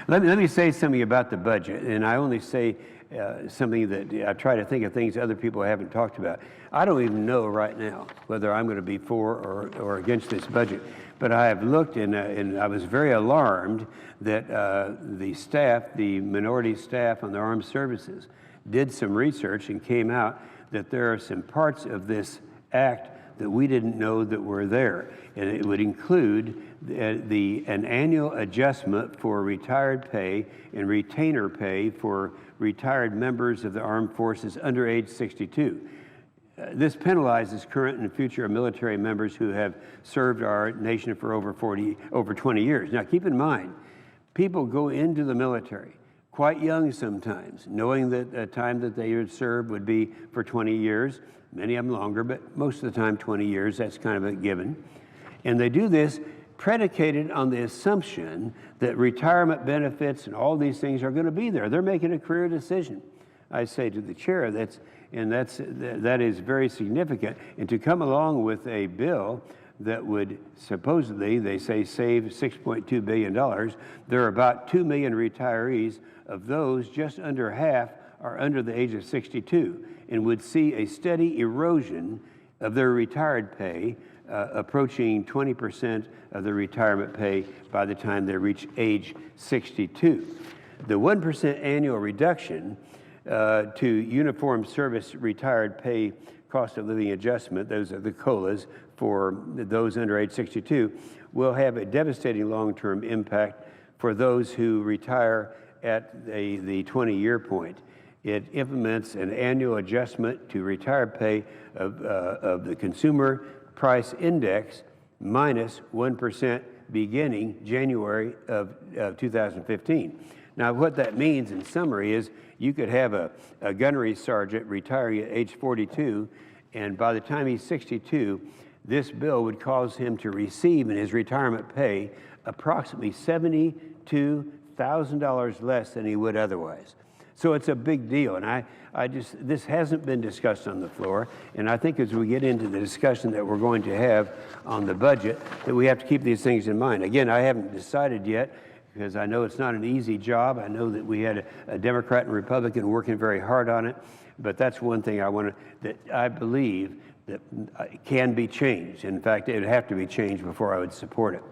Let me say something about the budget, and I only say something that I try to think of things other people haven't talked about. I don't even know right now whether I'm going to be for or against this budget, but I have looked and I was very alarmed that the staff, the minority staff on the armed services, did some research and came out that there are some parts of this act that we didn't know that were there. And it would include an annual adjustment for retired pay and retainer pay for retired members of the armed forces under age 62. This penalizes current and future military members who have served our nation for over 20 years. Now keep in mind, people go into the military quite young sometimes, knowing that the time that they would serve would be for 20 years, many of them longer, but most of the time 20 years, that's kind of a given. And they do this predicated on the assumption that retirement benefits and all these things are going to be there. They're making a career decision. I say to the chair, that is very significant. And to come along with a bill that would supposedly, they say, save $6.2 billion, there are about 2 million retirees. Of those, just under half are under the age of 62 and would see a steady erosion of their retired pay, approaching 20% of their retirement pay by the time they reach age 62. The 1% annual reduction to uniform service retired pay cost of living adjustment, those are the COLAs for those under age 62, will have a devastating long-term impact for those who retire at the 20-year point. It implements an annual adjustment to retired pay of the Consumer Price Index minus 1% beginning January of 2015. Now, what that means in summary is you could have a gunnery sergeant retiring at age 42, and by the time he's 62, this bill would cause him to receive in his retirement pay approximately $72,000 less than he would otherwise. So it's a big deal, and this hasn't been discussed on the floor, and I think as we get into the discussion that we're going to have on the budget, that we have to keep these things in mind. Again, I haven't decided yet, because I know it's not an easy job. I know that we had a Democrat and Republican working very hard on it, but that's one thing that I believe that can be changed. In fact, it would have to be changed before I would support it.